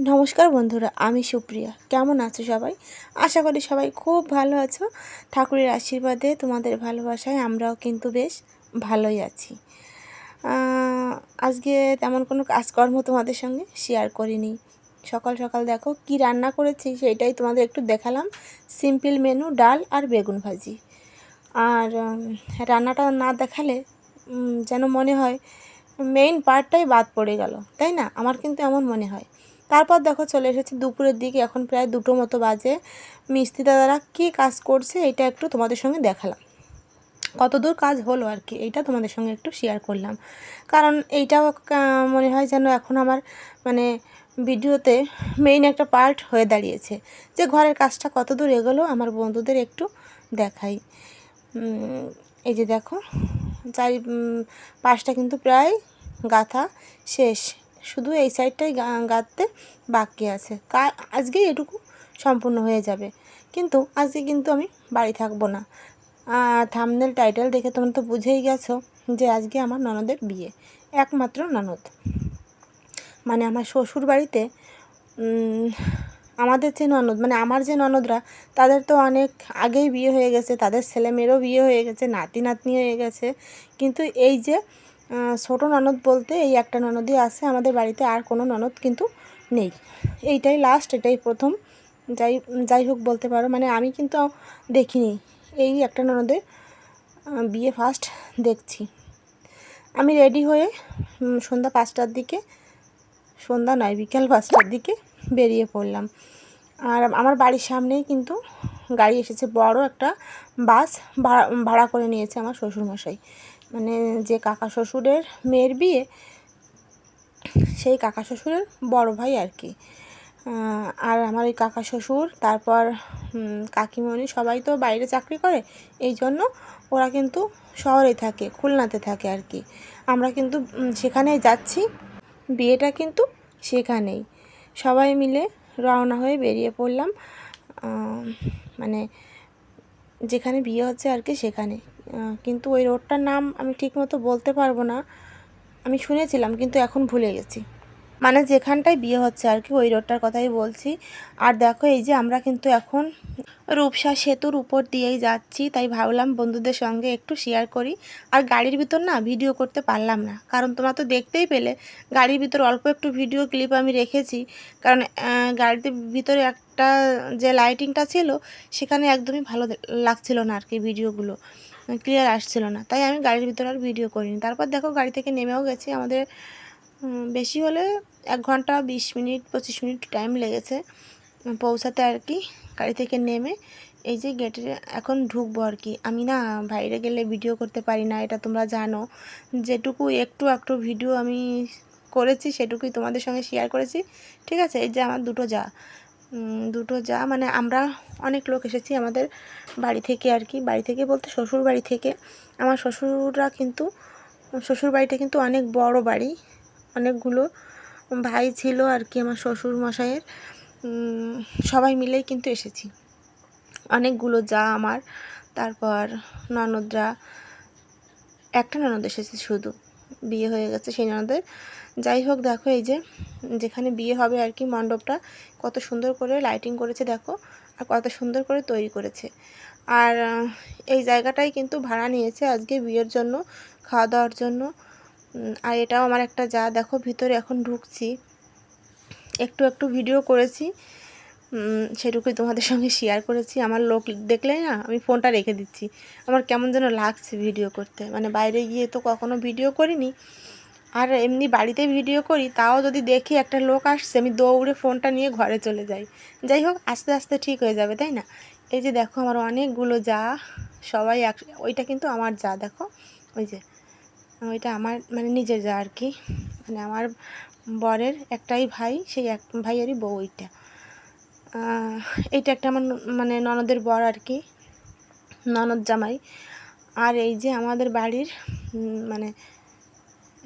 নমস্কার বন্ধুরা, আমি সুপ্রিয়া। কেমন আছো সবাই? আশা করি সবাই খুব ভালো আছো। ঠাকুরের আশীর্বাদে, তোমাদের ভালোবাসায় আমরাও কিন্তু বেশ ভালোই আছি। আজকে তেমন কোনো কাজকর্ম তোমাদের সঙ্গে শেয়ার করিনি। সকাল সকাল দেখো কি রান্না করেছি সেইটাই তোমাদের একটু দেখালাম। সিম্পল মেনু, ডাল আর বেগুন ভাজি। আর রান্নাটা না দেখালে যেন মনে হয় মেইন পার্টটাই বাদ পড়ে গেল, তাই না? আমার কিন্তু এমন মনে হয়। তারপর দেখো চলে এসেছি দুপুরের দিকে, এখন প্রায় 2টো মতো বাজে। মিস্ত্রি দাদারা কী কাজ করছে এটা একটু তোমাদের সঙ্গে দেখালাম। কতদূর কাজ হলো আর কি, এইটা তোমাদের সঙ্গে একটু শেয়ার করলাম। কারণ এইটাও মনে হয় যেন এখন আমার মানে ভিডিওতে মেইন একটা পার্ট হয়ে দাঁড়িয়েছে, যে ঘরের কাজটা কতদূর এগোলো আমার বন্ধুদের একটু দেখাই। এই যে দেখো পাশটা কিন্তু প্রায় গাঁথা শেষ, শুধু এই সাইডটাই গাঁথতে বাকি আছে। আজকেই এটুকু সম্পূর্ণ হয়ে যাবে। কিন্তু আজকে কিন্তু আমি বাড়ি থাকবো না। থাম্বনেল টাইটেল দেখে তোমরা তো বুঝেই গেছো যে আজকে আমার ননদের বিয়ে। একমাত্র ননদ, মানে আমার শ্বশুর বাড়িতে আমাদের যে ননদ, মানে আমার যে ননদরা, তাদের তো অনেক আগেই বিয়ে হয়ে গেছে, তাদের ছেলেমেয়েরও বিয়ে হয়ে গেছে, নাতি নাতনি হয়ে গেছে। কিন্তু এই যে ছোটো ননদ বলতে এই একটা ননদই আছে আমাদের বাড়িতে, আর কোনো ননদ কিন্তু নেই। এইটাই লাস্ট, এটাই প্রথম। যাই যাই হোক বলতে পারো, মানে আমি কিন্তু দেখিনি, এই একটা ননদের বিয়ে ফার্স্ট দেখছি। আমি রেডি হয়ে সন্ধ্যা 5টার দিকে, সন্ধ্যা নয় বিকেল 5টার দিকে বেরিয়ে পড়লাম। আর আমার বাড়ির সামনেই কিন্তু গাড়ি এসেছে, বড় একটা বাস ভাড়া করে নিয়েছে আমার শ্বশুরমশাই। মানে যে কাকা শ্বশুরের মেয়ের বিয়ে, সেই কাকা শ্বশুরের বড় ভাই আর কি। আর আমার ওই কাকা শ্বশুর, তারপর কাকিমণি সবাই তো বাইরে চাকরি করে, এই জন্য ওরা কিন্তু শহরে থাকে, খুলনাতে থাকে আর কি। আমরা কিন্তু সেখানেই যাচ্ছি, বিয়েটা কিন্তু সেখানেই। সবাই মিলে রওনা হয়ে বেরিয়ে পড়লাম, মানে যেখানে বিয়ে হচ্ছে আর কি সেখানে। কিন্তু ওই রোডটার নাম আমি ঠিকমতো বলতে পারবো না, আমি শুনেছিলাম কিন্তু এখন ভুলে গেছি। মানে যেখানটায় বিয়ে হচ্ছে আর কি ওই রোডটার কথাই বলছি। আর দেখো এই যে আমরা কিন্তু এখন রূপসা সেতুর উপর দিয়েই যাচ্ছি, তাই ভাবলাম বন্ধুদের সঙ্গে একটু শেয়ার করি। আর গাড়ির ভিতর না ভিডিও করতে পারলাম না, কারণ তোমরা তো দেখতেই পেলে গাড়ির ভিতর অল্প একটু ভিডিও ক্লিপ আমি রেখেছি। কারণ গাড়িতে ভিতরে একটা যে লাইটিংটা ছিল সেখানে একদমই ভালো লাগছিল না আর কি, ভিডিওগুলো ক্লিয়ার আসছিল না, তাই আমি গাড়ির ভিতরে আর ভিডিও করিনি। তারপর দেখো গাড়ি থেকে নেমেও গেছি। আমাদের বেশি হলে 1 ঘন্টা 20 মিনিট 25 মিনিট টাইম লেগেছে পৌঁছাতে আর কি। গাড়ি থেকে নেমে এই যে গেটে এখন ঢুকবো আর কি। আমি না বাইরে গেলে ভিডিও করতে পারি না, এটা তোমরা জানো। যেটুকু একটু একটু ভিডিও আমি করেছি সেটুকুই তোমাদের সঙ্গে শেয়ার করেছি, ঠিক আছে? এই যে আমার দুটো যা মানে আমরা অনেক লোক এসেছি আমাদের বাড়ি থেকে আর কি। বাড়ি থেকে বলতে শ্বশুর বাড়ি থেকে। আমার শ্বশুর বাড়িটা কিন্তু অনেক বড় বাড়ি, অনেকগুলো ভাই ছিল আর কি আমার শ্বশুর মশাইয়ের। সবাই মিলেই কিন্তু এসেছি, অনেকগুলো যা আমার, তারপর ননদরা। একটা ননদ এসেছে শুধু, বিয়ে হয়ে গেছে সেই ননদের। যাই হোক দেখো এই যে যেখানে বিয়ে হবে আর কি, মণ্ডপটা কত সুন্দর করে লাইটিং করেছে দেখো, আর কত সুন্দর করে তৈরি করেছে। আর এই জায়গাটাই কিন্তু ভাড়া নিয়েছে আজকে বিয়ের জন্য, খাওয়া দাওয়ার জন্য। আর এটাও আমার একটা যা, দেখো ভিতরে এখন ঢুকছি, একটু একটু ভিডিও করেছি, সেটুকুই তোমাদের সঙ্গে শেয়ার করেছি। আমার লোক দেখলেই না আমি ফোনটা রেখে দিচ্ছি, আমার কেমন যেন লাগছে ভিডিও করতে। মানে বাইরে গিয়ে তো কখনো ভিডিও করিনি, আর এমনি বাড়িতে ভিডিও করি, তাও যদি দেখি একটা লোক আসছে আমি দৌড়ে ফোনটা নিয়ে ঘরে চলে যাই। যাই হোক আস্তে আস্তে ঠিক হয়ে যাবে, তাই না? এই যে দেখো আমার অনেকগুলো যা, সবাই ওইটা কিন্তু আমার যা, দেখো ওই যে ওইটা আমার মানে নিজের যা আর কি, মানে আমার বরের একটাই ভাই, সেই এক ভাইয়েরই বউ ওইটা। এইটা একটা আমার মানে ননদের বর আর কি, ননদ জামাই। আর এই যে আমাদের বাড়ির মানে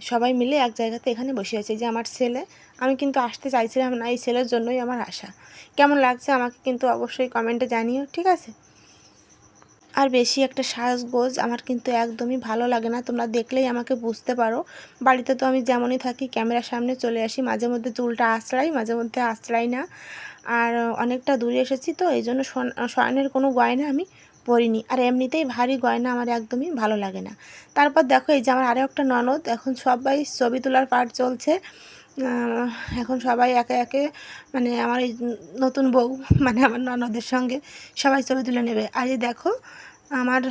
সবাই মিলে এক জায়গাতে এখানে বসে আছে। এই যে আমার ছেলে, আমি কিন্তু আসতে চাইছিলাম না, এই ছেলের জন্যই আমার আশা। কেমন লাগছে আমাকে কিন্তু অবশ্যই কমেন্টে জানিও, ঠিক আছে? আর বেশি একটা সাজগোজ আমার কিন্তু একদমই ভালো লাগে না, তোমরা দেখলেই আমাকে বুঝতে পারো। বাড়িতে তো আমি যেমনই থাকি ক্যামেরার সামনে চলে আসি, মাঝে মধ্যে চুলটা আঁচড়াই, মাঝে মধ্যে আঁচড়াই না। আর অনেকটা দূরে এসেছি তো এই জন্য স্বর্ণের কোনো গয়না আমি পরিনি, আর এমনিতেই ভারী গয়না আমার একদমই ভালো লাগে না। তারপর দেখো এই যে আমার আরও একটা ননদ, এখন সবাই ছবি তোলার পাট চলছে। এখন সবাই একে একে মানে আমার এই নতুন বউ মানে আমার ননদের সঙ্গে সবাই ছবি তুলে নেবে। আর এই দেখো আমার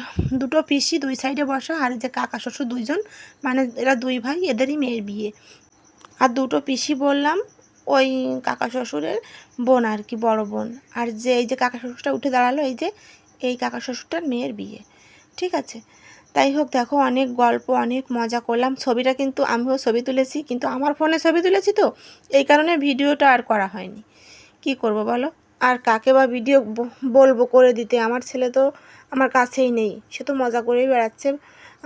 দুটো পিসি দুই সাইডে বসা, আর এই যে কাকা শ্বশুর দুইজন, মানে এরা দুই ভাই, এদেরই মেয়ের বিয়ে। আর দুটো পিসি বললাম ওই কাকা শ্বশুরের বোন আর কি, বড় বোন। আর যে এই যে কাকা শ্বশুরটা উঠে দাঁড়ালো, এই যে এই কাকা শ্বশুরটার মেয়ের বিয়ে, ঠিক আছে। তাই হোক দেখো অনেক গল্প অনেক মজা করলাম। ছবিটা কিন্তু আমিও ছবি তুলেছি, কিন্তু আমার ফোনে ছবি তুলেছি তো এই কারণে ভিডিওটা আর করা হয়নি। কি করব বলো, আর কাকে বা ভিডিও বলবো করে দিতে, আমার ছেলে তো আমার কাছেই নেই, সে তো মজা করেই বেড়াচ্ছে,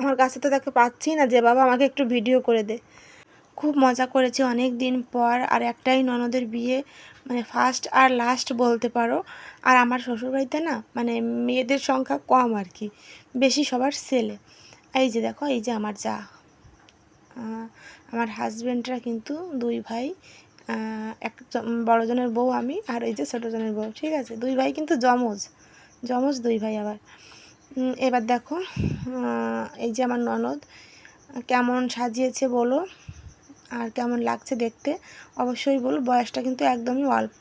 আমার কাছে তো তাকে পাচ্ছি না যে বাবা আমাকে একটু ভিডিও করে দে। খুব মজা করেছি অনেক দিন পর, আর একটাই ননদের বিয়ে, মানে ফার্স্ট আর লাস্ট বলতে পারো। আর আমার শ্বশুরবাড়িতে না মানে মেয়েদের সংখ্যা কম আর কি, বেশি সবার ছেলে। এই যে দেখো এই যে আমার যা, আমার হাজব্যান্ডরা কিন্তু দুই ভাই, এক বড়জনের বউ আমি, আর এই যে ছোটোজনের বউ, ঠিক আছে। দুই ভাই কিন্তু জমজ জমজ দুই ভাই আবার। এবার দেখো এই যে আমার ননদ কেমন সাজিয়েছে বলো, আর কেমন লাগছে দেখতে অবশ্যই বলো। বয়সটা কিন্তু একদমই অল্প,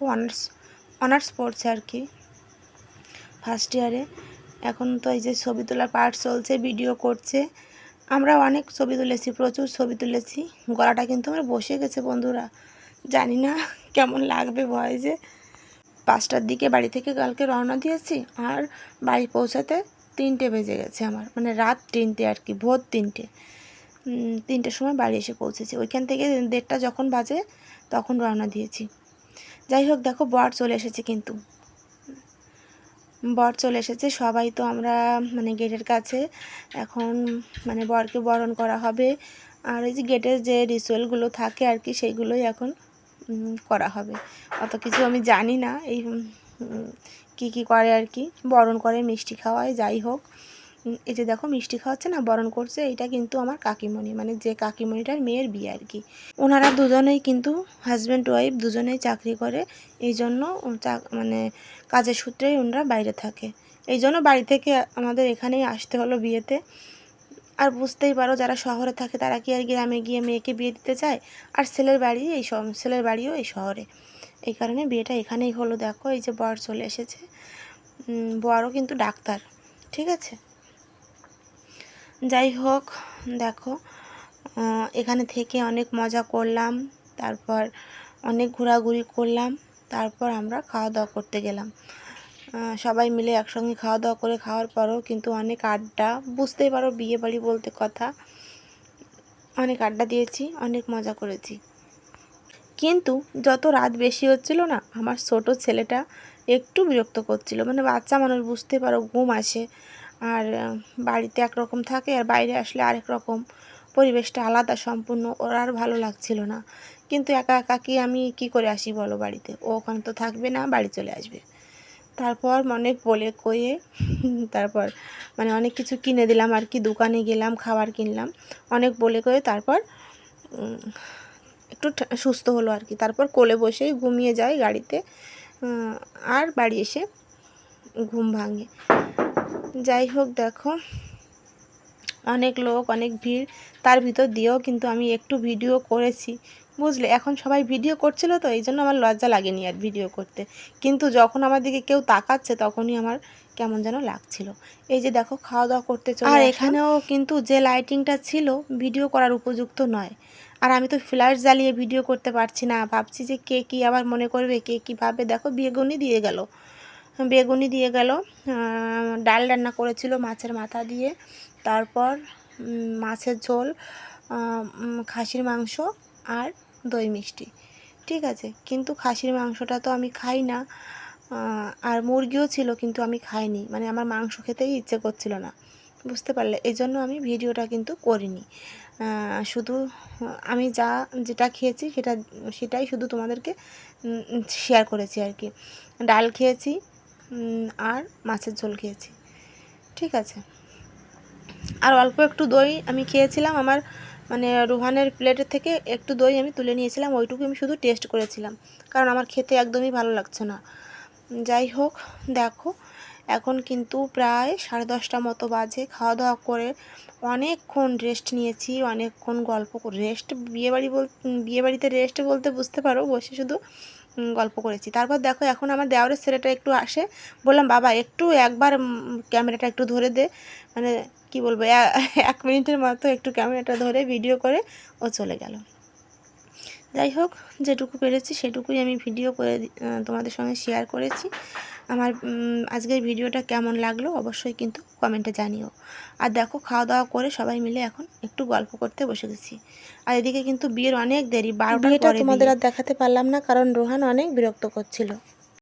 অনার্স পড়ছে আর কি, ফার্স্ট ইয়ারে। এখন তো এই যে ছবি তোলার পার্ট চলছে, ভিডিও করছে। আমরা অনেক ছবি তুলেছি, প্রচুর ছবি তুলেছি। গলাটা কিন্তু আমার বসে গেছে বন্ধুরা, জানি না কেমন লাগবে ভয়েসে। 5টার দিকে বাড়ি থেকে কালকে রওনা দিয়েছি, আর বাড়ি পৌঁছাতে 3টে বেজে গেছে আমার, মানে রাত 3টে আর কি, ভোর 3টে। 3টের সময় বাড়ি এসে পৌঁছেছি, ওইখান থেকে 1:30টা যখন বাজে তখন রওনা দিয়েছি। যাই হোক দেখো বর চলে এসেছে, কিন্তু বর চলে এসেছে, সবাই তো আমরা মানে গেটের কাছে এখন মানে বরকে বরণ করা হবে। আর এই যে গেটের যে রিচুয়ালগুলো থাকে আর কি সেইগুলোই এখন করা হবে। অত কিছু আমি জানি না, এই কী কী করে আর কি, বরণ করে, মিষ্টি খাওয়ায়, যাই হোক। এই যে দেখো মিষ্টি খাওয়াচ্ছে না, বরণ করছে, এটা কিন্তু আমার কাকিমণি, মানে যে কাকিমণিটার মেয়ের বিয়ে আর কি। ওনারা দুজনেই কিন্তু হাজব্যান্ড ওয়াইফ দুজনেই চাকরি করে, এই জন্য মানে কাজের সূত্রেই ওনারা বাইরে থাকে, এই জন্য বাড়ি থেকে আমাদের এখানেই আসতে হলো বিয়েতে। আর বুঝতেই পারো যারা শহরে থাকে তারা কি আর গ্রামে গিয়ে মেয়েকে বিয়ে দিতে চায়, আর ছেলের বাড়িও এই শহরে, এই কারণে বিয়েটা এখানেই হলো। দেখো এই যে বর চলে এসেছে, বরও কিন্তু ডাক্তার, ঠিক আছে। যাই হোক দেখো এখানে থেকে অনেক মজা করলাম, তারপর অনেক ঘোরাঘুরি করলাম, তারপর আমরা খাওয়া দাওয়া করতে গেলাম। সবাই মিলে একসঙ্গে খাওয়া দাওয়া করে, খাওয়ার পরও কিন্তু অনেক আড্ডা, বুঝতেই পারো বিয়ে বাড়ি বলতে কথা, অনেক আড্ডা দিয়েছি, অনেক মজা করেছি। কিন্তু যত রাত বেশি হচ্ছিল না, আমার ছোট ছেলেটা একটু বিরক্ত করছিল, মানে বাচ্চা মানুষ বুঝতে পারো, ঘুম আসে, আর বাড়িতে একরকম থাকে আর বাইরে আসলে আরেক রকম, পরিবেশটা আলাদা সম্পূর্ণ, ওর আর ভালো লাগছিল না। কিন্তু একা একা কি আমি কি করে আসি বলো বাড়িতে, ও ওখানে তো থাকবে না, বাড়ি চলে আসবে। তারপর অনেক বলে কয়ে তারপর মানে অনেক কিছু কিনে দিলাম আর কি, দোকানে গেলাম, খাবার কিনলাম, অনেক বলে কয়ে তারপর একটু সুস্থ হলো আর কি। তারপর কোলে বসেই ঘুমিয়ে যায় গাড়িতে, আর বাড়ি এসে ঘুম ভাঙে। যাই হোক দেখো অনেক লোক, অনেক ভিড়, তার ভিতর দিয়েও কিন্তু আমি একটু ভিডিও করেছি, বুঝলে। এখন সবাই ভিডিও করছিল তো এই জন্য আমার লজ্জা লাগেনি আর ভিডিও করতে, কিন্তু যখন আমার দিকে কেউ তাকাচ্ছে তখনই আমার কেমন যেন লাগছিল। এই যে দেখো খাওয়া দাওয়া করতে চলে, আর এখানেও কিন্তু যে লাইটিংটা ছিল ভিডিও করার উপযুক্ত নয়, আর আমি তো ফ্ল্যাশ জ্বালিয়ে ভিডিও করতে পারছি না, ভাবছি যে কে কী আবার মনে করবে, কে কী ভাবে। দেখো বেগুনি দিয়ে গেল, ডাল রান্না করেছিল মাছের মাথা দিয়ে, তারপর মাছের ঝোল, খাসির মাংস, আর দই মিষ্টি, ঠিক আছে। কিন্তু খাসির মাংসটা তো আমি খাই না, আর মুরগিও ছিল কিন্তু আমি খাইনি, মানে আমার মাংস খেতেই ইচ্ছে করছিল না, বুঝতে পারলে, এই জন্য আমি ভিডিওটা কিন্তু করিনি। শুধু আমি যেটা খেয়েছি সেটাই শুধু তোমাদেরকে শেয়ার করেছি আর কি। ডাল খেয়েছি আর মাছের ঝোল খেয়েছি, ঠিক আছে। আর অল্প একটু দই আমি খেয়েছিলাম, আমার মানে রুহানের প্লেটের থেকে একটু দই আমি তুলে নিয়েছিলাম, ওইটুকু আমি শুধু টেস্ট করেছিলাম, কারণ আমার খেতে একদমই ভালো লাগছে না। যাই হোক, দেখো এখন কিন্তু প্রায় 10:30 মতো বাজে। খাওয়া দাওয়া করে অনেকক্ষণ রেস্ট নিয়েছি, অনেকক্ষণ গল্প রেস্ট, বিয়েবাড়িতে রেস্ট বলতে বুঝতে পারো, বসে শুধু গল্প করেছি। তারপর দেখো এখন আমার দেওরের ছেলেটা একটু আসে, বললাম বাবা একটু একবার ক্যামেরাটা একটু ধরে দে, মানে কি বলবো, 1 মিনিটের মতো একটু ক্যামেরাটা ধরে ভিডিও করে ও চলে গেল। যাই হোক, যেটুকু পেরেছি সেটুকুই আমি ভিডিও করে তোমাদের সঙ্গে শেয়ার করেছি। আমার আজকের ভিডিওটা কেমন লাগলো অবশ্যই কিন্তু কমেন্টে জানিও। আর দেখো খাওয়া দাওয়া করে সবাই মিলে এখন একটু গল্প করতে বসে গেছি। আর এদিকে কিন্তু বিয়ের অনেক দেরি, 12টার বিয়েটা পরে তোমাদের বিয়ে। আর দেখাতে পারলাম না, কারণ রোহান অনেক বিরক্ত করছিল।